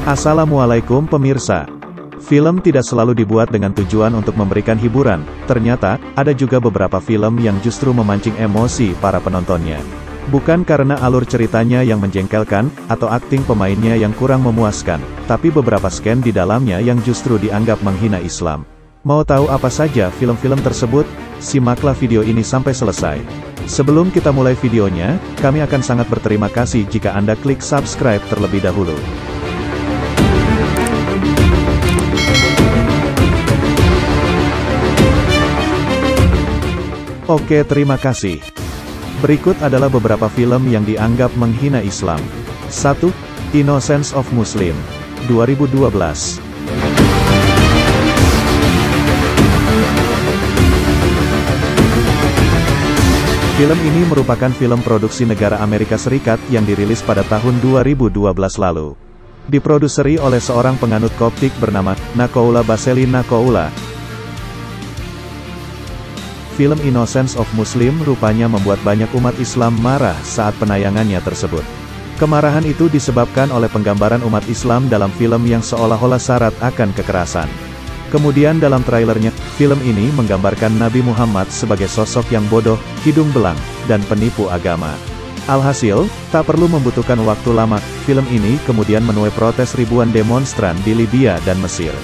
Assalamualaikum pemirsa. Film tidak selalu dibuat dengan tujuan untuk memberikan hiburan, ternyata, ada juga beberapa film yang justru memancing emosi para penontonnya. Bukan karena alur ceritanya yang menjengkelkan, atau akting pemainnya yang kurang memuaskan, tapi beberapa sken di dalamnya yang justru dianggap menghina Islam. Mau tahu apa saja film-film tersebut? Simaklah video ini sampai selesai. Sebelum kita mulai videonya, kami akan sangat berterima kasih jika Anda klik subscribe terlebih dahulu. Oke, terima kasih. Berikut adalah beberapa film yang dianggap menghina Islam. 1. Innocence of Muslim, 2012. Film ini merupakan film produksi negara Amerika Serikat yang dirilis pada tahun 2012 lalu. Diproduseri oleh seorang penganut Koptik bernama Nakoula Baseli Nakoula. Film Innocence of Muslim rupanya membuat banyak umat Islam marah saat penayangannya tersebut. Kemarahan itu disebabkan oleh penggambaran umat Islam dalam film yang seolah-olah syarat akan kekerasan. Kemudian dalam trailernya, film ini menggambarkan Nabi Muhammad sebagai sosok yang bodoh, hidung belang, dan penipu agama. Alhasil, tak perlu membutuhkan waktu lama, film ini kemudian menuai protes ribuan demonstran di Libya dan Mesir.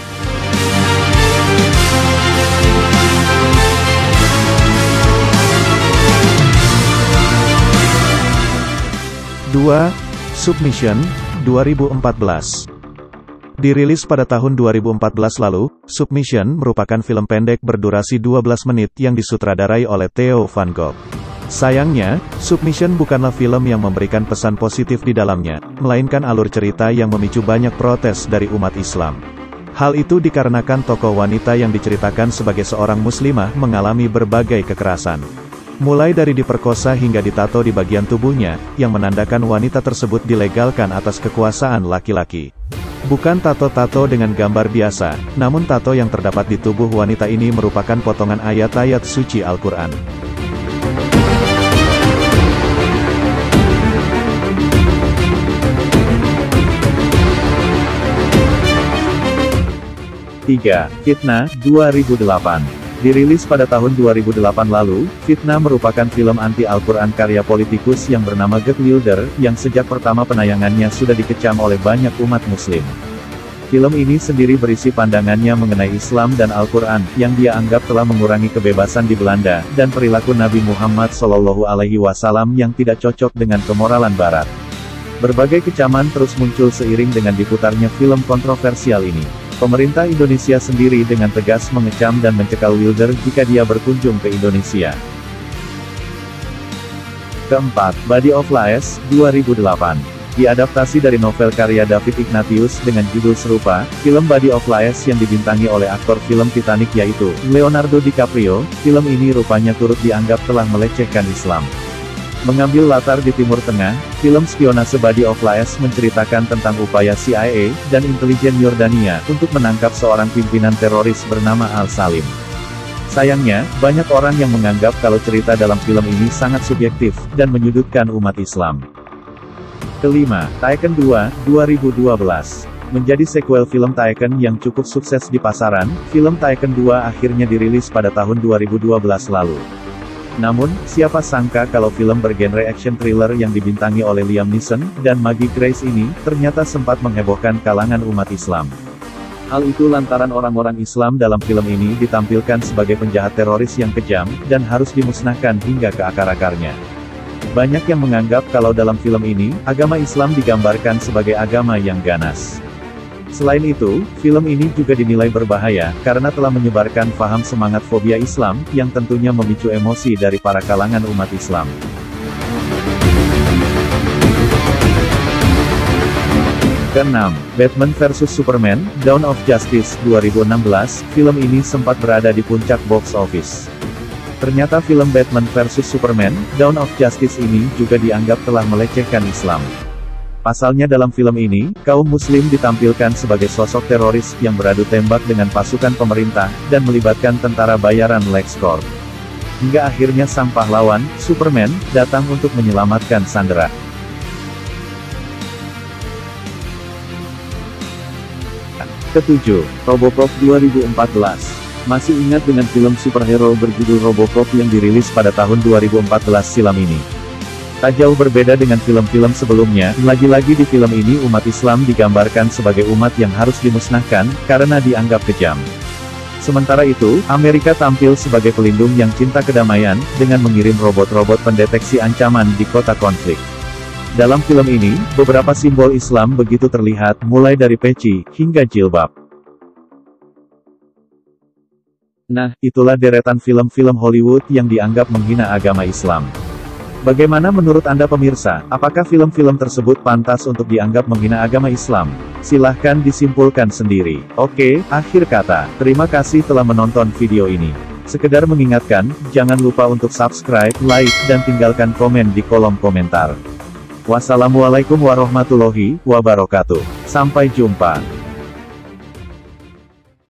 Submission, 2014. Dirilis pada tahun 2014 lalu, Submission merupakan film pendek berdurasi 12 menit yang disutradarai oleh Theo Van Gogh. Sayangnya, Submission bukanlah film yang memberikan pesan positif di dalamnya, melainkan alur cerita yang memicu banyak protes dari umat Islam. Hal itu dikarenakan tokoh wanita yang diceritakan sebagai seorang muslimah mengalami berbagai kekerasan. Mulai dari diperkosa hingga ditato di bagian tubuhnya, yang menandakan wanita tersebut dilegalkan atas kekuasaan laki-laki. Bukan tato-tato dengan gambar biasa, namun tato yang terdapat di tubuh wanita ini merupakan potongan ayat-ayat suci Al-Quran. Fitnah, 2008. Dirilis pada tahun 2008 lalu, Fitnah merupakan film anti-Al-Quran karya politikus yang bernama Geert Wilder, yang sejak pertama penayangannya sudah dikecam oleh banyak umat muslim. Film ini sendiri berisi pandangannya mengenai Islam dan Al-Quran, yang dia anggap telah mengurangi kebebasan di Belanda, dan perilaku Nabi Muhammad SAW yang tidak cocok dengan kemoralan Barat. Berbagai kecaman terus muncul seiring dengan diputarnya film kontroversial ini. Pemerintah Indonesia sendiri dengan tegas mengecam dan mencekal Wilder jika dia berkunjung ke Indonesia. Keempat, Body of Lies, 2008. Diadaptasi dari novel karya David Ignatius dengan judul serupa, film Body of Lies yang dibintangi oleh aktor film Titanic yaitu Leonardo DiCaprio, film ini rupanya turut dianggap telah melecehkan Islam. Mengambil latar di Timur Tengah, film spionase Body of Lies menceritakan tentang upaya CIA dan intelijen Yordania untuk menangkap seorang pimpinan teroris bernama Al-Salim. Sayangnya, banyak orang yang menganggap kalau cerita dalam film ini sangat subjektif dan menyudutkan umat Islam. Kelima, Taken 2, 2012. Menjadi sequel film Taken yang cukup sukses di pasaran, film Taken 2 akhirnya dirilis pada tahun 2012 lalu. Namun, siapa sangka kalau film bergenre action thriller yang dibintangi oleh Liam Neeson dan Maggie Grace ini, ternyata sempat menghebohkan kalangan umat Islam. Hal itu lantaran orang-orang Islam dalam film ini ditampilkan sebagai penjahat teroris yang kejam, dan harus dimusnahkan hingga ke akar-akarnya. Banyak yang menganggap kalau dalam film ini, agama Islam digambarkan sebagai agama yang ganas. Selain itu, film ini juga dinilai berbahaya, karena telah menyebarkan paham semangat fobia Islam, yang tentunya memicu emosi dari para kalangan umat Islam. Keenam, Batman vs Superman, Dawn of Justice, 2016, film ini sempat berada di puncak box office. Ternyata film Batman vs Superman, Dawn of Justice ini juga dianggap telah melecehkan Islam. Pasalnya dalam film ini, kaum muslim ditampilkan sebagai sosok teroris yang beradu tembak dengan pasukan pemerintah, dan melibatkan tentara bayaran LexCorp. Hingga akhirnya sang pahlawan, Superman, datang untuk menyelamatkan sandera. Ketujuh, Robocop 2014. Masih ingat dengan film superhero berjudul Robocop yang dirilis pada tahun 2014 silam ini? Tak jauh berbeda dengan film-film sebelumnya, lagi-lagi di film ini umat Islam digambarkan sebagai umat yang harus dimusnahkan, karena dianggap kejam. Sementara itu, Amerika tampil sebagai pelindung yang cinta kedamaian, dengan mengirim robot-robot pendeteksi ancaman di kota konflik. Dalam film ini, beberapa simbol Islam begitu terlihat, mulai dari peci, hingga jilbab. Nah, itulah deretan film-film Hollywood yang dianggap menghina agama Islam. Bagaimana menurut Anda pemirsa, apakah film-film tersebut pantas untuk dianggap menghina agama Islam? Silahkan disimpulkan sendiri. Oke, akhir kata, terima kasih telah menonton video ini. Sekedar mengingatkan, jangan lupa untuk subscribe, like, dan tinggalkan komen di kolom komentar. Wassalamualaikum warahmatullahi wabarakatuh. Sampai jumpa.